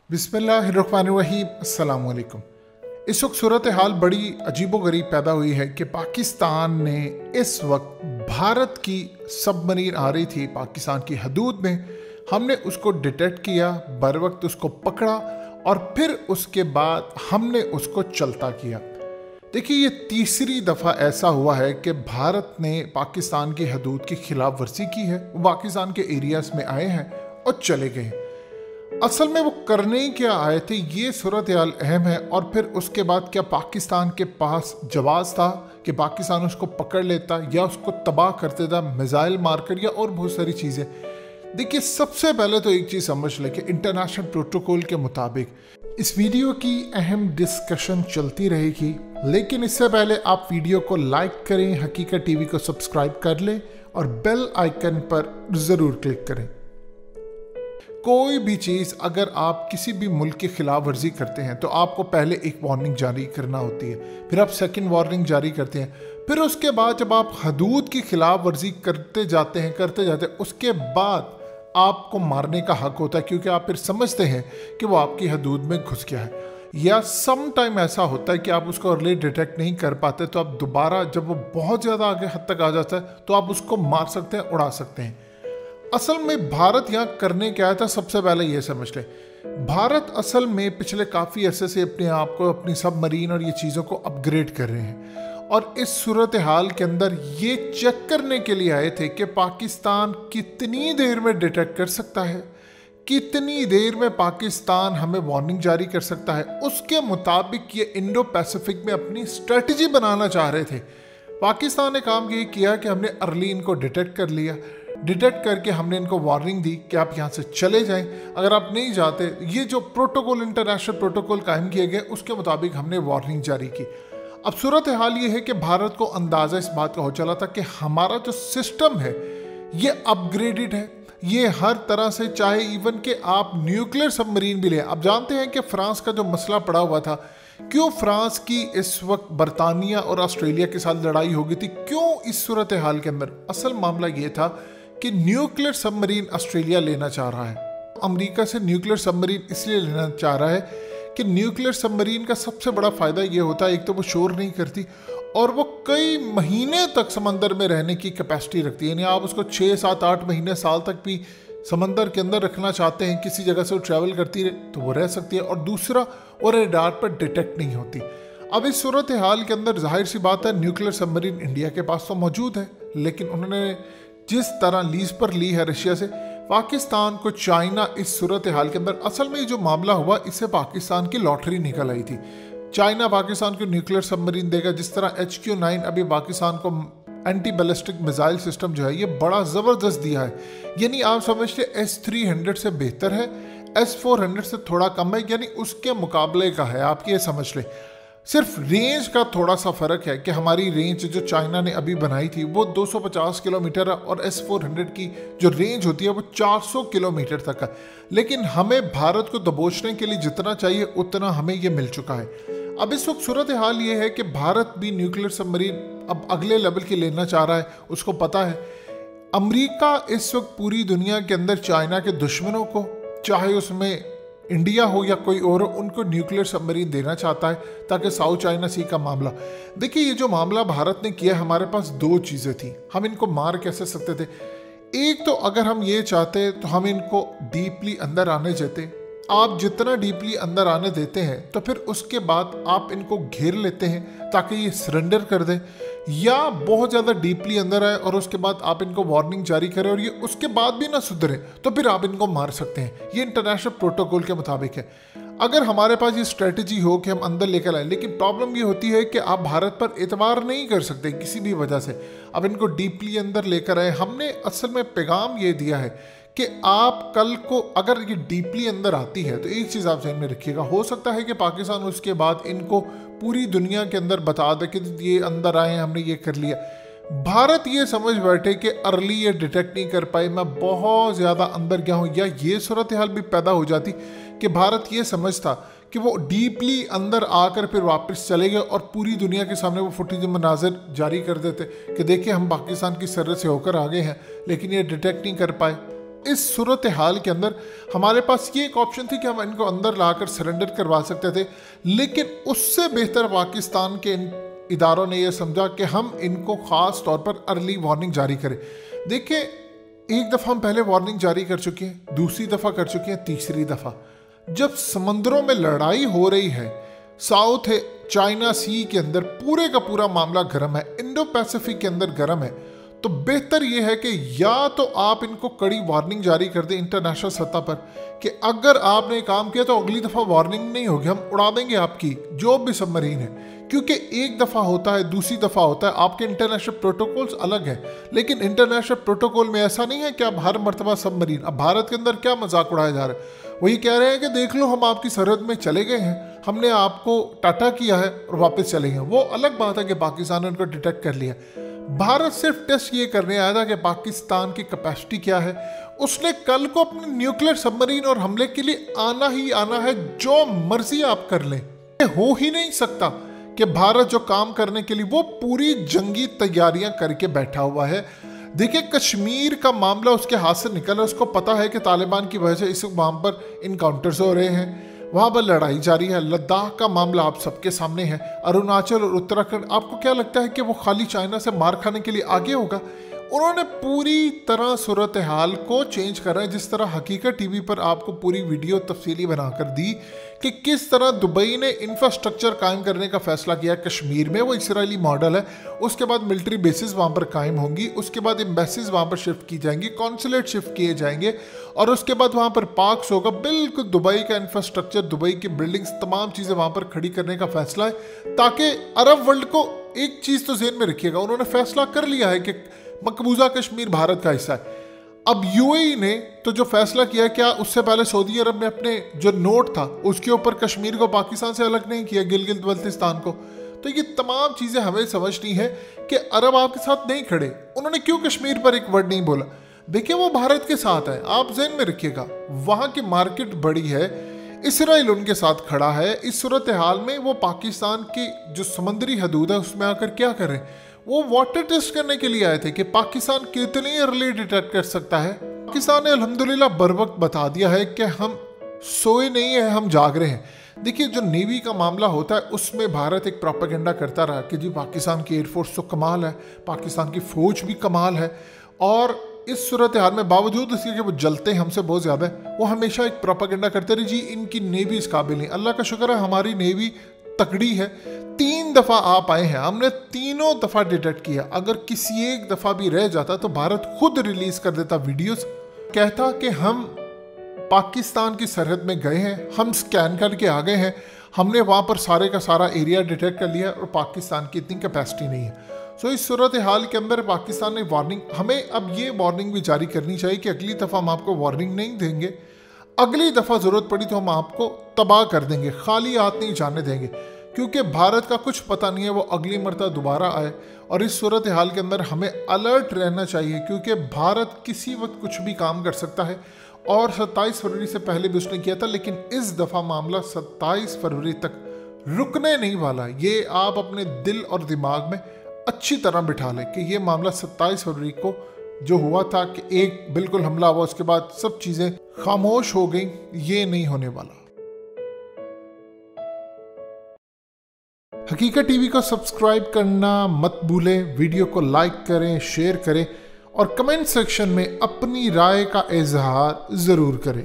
बिस्मिल्लाहिर्रहमानिर्रहीम, अस्सलाम वालेकुम। इस वक्त सूरत हाल बड़ी अजीबोगरीब पैदा हुई है कि पाकिस्तान ने इस वक्त भारत की सबमरीन आ रही थी पाकिस्तान की हदूद में, हमने उसको डिटेक्ट किया, बर वक्त उसको पकड़ा और फिर उसके बाद हमने उसको चलता किया। देखिए, ये तीसरी दफ़ा ऐसा हुआ है कि भारत ने पाकिस्तान की हदूद की खिलाफ वर्जी की है। वो पाकिस्तान के एरियाज में आए हैं और चले गए हैं। असल में वो करने क्या आए थे, ये सूरत हाल अहम है। और फिर उसके बाद क्या पाकिस्तान के पास जवाब था कि पाकिस्तान उसको पकड़ लेता या उसको तबाह कर देता मिसाइल मारकर या और बहुत सारी चीज़ें। देखिए, सबसे पहले तो एक चीज़ समझ लें कि इंटरनेशनल प्रोटोकॉल के मुताबिक इस वीडियो की अहम डिस्कशन चलती रहेगी, लेकिन इससे पहले आप वीडियो को लाइक करें, हकीकत टीवी को सब्सक्राइब कर लें और बेल आइकन पर ज़रूर क्लिक करें। कोई भी चीज़ अगर आप किसी भी मुल्क की खिलाफ वर्जी करते हैं तो आपको पहले एक वार्निंग जारी करना होती है, फिर आप सेकंड वार्निंग जारी करते हैं, फिर उसके बाद जब आप हदूद की खिलाफ वर्जी करते जाते हैं उसके बाद आपको मारने का हक होता है, क्योंकि आप फिर समझते हैं कि वो आपकी हदूद में घुस गया है। या सम टाइम ऐसा होता है कि आप उसको अर्ली डिटेक्ट नहीं कर पाते, तो आप दोबारा जब वो बहुत ज़्यादा आगे हद तक आ जाता है तो आप उसको मार सकते हैं, उड़ा सकते हैं। असल में भारत यहाँ करने क्या आया था, सबसे पहले ये समझ लें। भारत असल में पिछले काफ़ी अरसे से अपने आप को, अपनी सबमरीन और ये चीज़ों को अपग्रेड कर रहे हैं, और इस सूरत हाल के अंदर ये चेक करने के लिए आए थे कि पाकिस्तान कितनी देर में डिटेक्ट कर सकता है, कितनी देर में पाकिस्तान हमें वार्निंग जारी कर सकता है। उसके मुताबिक ये इंडो पैसिफिक में अपनी स्ट्रेटजी बनाना चाह रहे थे। पाकिस्तान ने काम ये किया कि हमने अर्ली इनको डिटेक्ट कर लिया, डिटेक्ट करके हमने इनको वार्निंग दी कि आप यहाँ से चले जाएं, अगर आप नहीं जाते, ये जो प्रोटोकॉल, इंटरनेशनल प्रोटोकॉल कायम किए गए उसके मुताबिक हमने वार्निंग जारी की। अब सूरत हाल ये है कि भारत को अंदाज़ा इस बात का हो चला था कि हमारा जो सिस्टम है ये अपग्रेडेड है, ये हर तरह से, चाहे इवन कि आप न्यूक्लियर सबमरीन भी लें। आप जानते हैं कि फ्रांस का जो मसला पड़ा हुआ था, क्यों फ्रांस की इस वक्त बरतानिया और ऑस्ट्रेलिया के साथ लड़ाई हो गई थी, क्यों इस सूरत हाल के अंदर असल मामला ये था कि न्यूक्लियर सबमरीन ऑस्ट्रेलिया लेना चाह रहा है। अमेरिका से न्यूक्लियर सबमरीन इसलिए लेना चाह रहा है कि न्यूक्लियर सबमरीन का सबसे बड़ा फ़ायदा ये होता है, एक तो वो शोर नहीं करती और वो कई महीने तक समंदर में रहने की कैपेसिटी रखती है। यानी आप उसको 6, 7, 8 महीने, साल तक भी समंदर के अंदर रखना चाहते हैं, किसी जगह से वो ट्रैवल करती रहे तो वो रह सकती है। और दूसरा, वो रेडार पर डिटेक्ट नहीं होती। अब इस सूरत हाल के अंदर जाहिर सी बात है, न्यूक्लियर सबमरीन इंडिया के पास तो मौजूद है, लेकिन उन्होंने जिस तरह लीज पर ली है रशिया से, पाकिस्तान को चाइना इस सूरत हाल के अंदर, असल में जो मामला हुआ इससे पाकिस्तान की लॉटरी निकल आई थी। चाइना पाकिस्तान को न्यूक्लियर सबमरीन देगा, जिस तरह HQ-9 अभी पाकिस्तान को एंटी बैलिस्टिक मिसाइल सिस्टम जो है ये बड़ा ज़बरदस्त दिया है। यानी आप समझते S-300 से बेहतर है, S-400 से थोड़ा कम है, यानी उसके मुकाबले का है। आप ये समझ लें, सिर्फ रेंज का थोड़ा सा फ़र्क है कि हमारी रेंज जो चाइना ने अभी बनाई थी वो 250 किलोमीटर है और S-400 की जो रेंज होती है वो 400 किलोमीटर तक है। लेकिन हमें भारत को दबोचने के लिए जितना चाहिए उतना हमें ये मिल चुका है। अब इस वक्त सूरत हाल ये है कि भारत भी न्यूक्लियर सबमरीन अब अगले लेवल की लेना चाह रहा है। उसको पता है अमेरिका इस वक्त पूरी दुनिया के अंदर चाइना के दुश्मनों को, चाहे उसमें इंडिया हो या कोई और, उनको न्यूक्लियर सबमरीन देना चाहता है ताकि साउथ चाइना सी का मामला। देखिए, ये जो मामला भारत ने किया, हमारे पास दो चीज़ें थी, हम इनको मार कैसे सकते थे। एक तो अगर हम ये चाहते तो हम इनको डीपली अंदर आने देते। आप जितना डीपली अंदर आने देते हैं तो फिर उसके बाद आप इनको घेर लेते हैं ताकि ये सरेंडर कर दें, या बहुत ज़्यादा डीपली अंदर आए और उसके बाद आप इनको वार्निंग जारी करें और ये उसके बाद भी ना सुधरे तो फिर आप इनको मार सकते हैं। ये इंटरनेशनल प्रोटोकॉल के मुताबिक है। अगर हमारे पास ये स्ट्रेटजी हो कि हम अंदर लेकर आए, लेकिन प्रॉब्लम ये होती है कि आप भारत पर एतबार नहीं कर सकते किसी भी वजह से। अब इनको डीपली अंदर लेकर आए, हमने असल में पैगाम ये दिया है कि आप कल को अगर ये डीपली अंदर आती है तो एक चीज़ आप ध्यान में रखिएगा, हो सकता है कि पाकिस्तान उसके बाद इनको पूरी दुनिया के अंदर बता दे कि ये अंदर आए, हमने ये कर लिया। भारत ये समझ बैठे कि अर्ली ये डिटेक्ट नहीं कर पाए, मैं बहुत ज़्यादा अंदर गया हूँ, या ये सूरत हाल भी पैदा हो जाती कि भारत ये समझता कि वो डीपली अंदर आकर फिर वापस चले गए और पूरी दुनिया के सामने वो फुटेज मनाजिर जारी कर देते कि देखिए हम पाकिस्तान की सरहद से होकर आ गए हैं, लेकिन ये डिटेक्ट नहीं कर पाए। इस सूरत हाल के अंदर हमारे पास ये एक ऑप्शन थी कि हम इनको अंदर लाकर सरेंडर करवा सकते थे, लेकिन उससे बेहतर पाकिस्तान के इदारों ने यह समझा कि हम इनको ख़ास तौर पर अर्ली वार्निंग जारी करें। देखिए, एक दफ़ा हम पहले वार्निंग जारी कर चुके हैं, दूसरी दफ़ा कर चुके हैं, तीसरी दफ़ा जब समंदरों में लड़ाई हो रही है, साउथ चाइना सी के अंदर पूरे का पूरा मामला गर्म है, इंडो पैसिफिक के अंदर गर्म है, तो बेहतर यह है कि या तो आप इनको कड़ी वार्निंग जारी कर दें इंटरनेशनल सतह पर कि अगर आपने काम किया तो अगली दफ़ा वार्निंग नहीं होगी, हम उड़ा देंगे आपकी जो भी सबमरीन है। क्योंकि एक दफ़ा होता है, दूसरी दफ़ा होता है, आपके इंटरनेशनल प्रोटोकॉल्स अलग हैं, लेकिन इंटरनेशनल प्रोटोकॉल में ऐसा नहीं है कि आप हर मरतबा सबमरीन। अब भारत के अंदर क्या मजाक उड़ाया जा रहा है, वही कह रहे हैं कि देख लो हम आपकी सरहद में चले गए हैं, हमने आपको टाटा किया है और वापस चले गए। वो अलग बात है कि पाकिस्तान ने उनको डिटेक्ट कर लिया। भारत सिर्फ टेस्ट ये करने आया था कि पाकिस्तान की कैपेसिटी क्या है। उसने कल को अपने न्यूक्लियर सबमरीन और हमले के लिए आना ही आना है, जो मर्जी आप कर लें। हो ही नहीं सकता कि भारत जो काम करने के लिए वो पूरी जंगी तैयारियां करके बैठा हुआ है। देखिए, कश्मीर का मामला उसके हाथ से निकला, उसको पता है कि तालिबान की वजह से इस वहाँ पर इनकाउंटर्स हो रहे हैं, वहाँ पर लड़ाई जारी है। लद्दाख का मामला आप सबके सामने है, अरुणाचल और उत्तराखंड। आपको क्या लगता है कि वो खाली चाइना से मार खाने के लिए आगे होगा? उन्होंने पूरी तरह सूरत हाल को चेंज कर रहे हैं, जिस तरह हकीकत टीवी पर आपको पूरी वीडियो तफसीली बनाकर दी कि किस तरह दुबई ने इंफ्रास्ट्रक्चर कायम करने का फैसला किया कश्मीर में। वो इसराइली मॉडल है। उसके बाद मिलिट्री बेसिस वहाँ पर कायम होंगी, उसके बाद एम्बेसीज वहाँ पर शिफ्ट की जाएंगी, कॉन्सुलेट शिफ्ट किए जाएंगे, और उसके बाद वहाँ पर पार्क्स होगा। बिल्कुल दुबई का इंफ्रास्ट्रक्चर, दुबई की बिल्डिंग्स, तमाम चीज़ें वहाँ पर खड़ी करने का फैसला है, ताकि अरब वर्ल्ड को एक चीज़ तो ज़हन में रखिएगा, उन्होंने फैसला कर लिया है कि मकबूजा कश्मीर भारत का हिस्सा है। अब यूएई ने तो जो फैसला किया, क्या उससे पहले सऊदी अरब ने अपने जो नोट था उसके ऊपर कश्मीर को पाकिस्तान से अलग नहीं किया, गिलगित बल्तिस्तान को। तो ये तमाम चीज़ें हमें समझनी है कि अरब आपके साथ नहीं खड़े। उन्होंने क्यों कश्मीर पर एक वर्ड नहीं बोला? देखिए, वो भारत के साथ है, आप ज़हन में रखिएगा। वहाँ की मार्केट बड़ी है, इसराइल उनके साथ खड़ा है। इस सूरत हाल में वो पाकिस्तान की जो समुद्री हदूद है उसमें आकर क्या कर रहे हैं? वो वाटर टेस्ट करने के लिए आए थे कि पाकिस्तान कितनी अर्ली डिटेक्ट कर सकता है। पाकिस्तान ने अल्हम्दुलिल्लाह बर वक्त बता दिया है कि हम सोए नहीं है, हम जाग रहे हैं। देखिए, जो नेवी का मामला होता है उसमें भारत एक प्रोपेगेंडा करता रहा कि जी पाकिस्तान की एयरफोर्स तो कमाल है, पाकिस्तान की फ़ौज भी कमाल है, और इस सूरत हाल में बावजूद इसके कि वो जलते हैं हमसे बहुत ज़्यादा, वो हमेशा एक प्रोपेगेंडा करते रहे जी इनकी नेवी इस काबिल नहीं। अल्लाह का शुक्र है हमारी नेवी तकड़ी है। 3 दफ़ा आप आए हैं, हमने तीनों दफ़ा डिटेक्ट किया। अगर किसी एक दफ़ा भी रह जाता तो भारत खुद रिलीज़ कर देता वीडियोस, कहता कि हम पाकिस्तान की सरहद में गए हैं, हम स्कैन करके आ गए हैं, हमने वहाँ पर सारे का सारा एरिया डिटेक्ट कर लिया और पाकिस्तान की इतनी कैपेसिटी नहीं है। सो इस सूरत हाल के अंदर पाकिस्तान ने वार्निंग, हमें अब ये वार्निंग भी जारी करनी चाहिए कि अगली दफ़ा हम आपको वार्निंग नहीं देंगे, अगली दफ़ा ज़रूरत पड़ी तो हम आपको तबाह कर देंगे, खाली हाथ नहीं जाने देंगे। क्योंकि भारत का कुछ पता नहीं है वो अगली मरतबा दोबारा आए, और इस सूरत हाल के अंदर हमें अलर्ट रहना चाहिए, क्योंकि भारत किसी वक्त कुछ भी काम कर सकता है। और 27 फरवरी से पहले भी उसने किया था, लेकिन इस दफ़ा मामला 27 फरवरी तक रुकने नहीं वाला। ये आप अपने दिल और दिमाग में अच्छी तरह बिठा लें कि ये मामला 27 फरवरी को जो हुआ था कि एक बिल्कुल हमला हुआ, उसके बाद सब चीज़ें खामोश हो गई, ये नहीं होने वाला। हकीकत टीवी को सब्सक्राइब करना मत भूलें, वीडियो को लाइक करें, शेयर करें और कमेंट सेक्शन में अपनी राय का इजहार ज़रूर करें।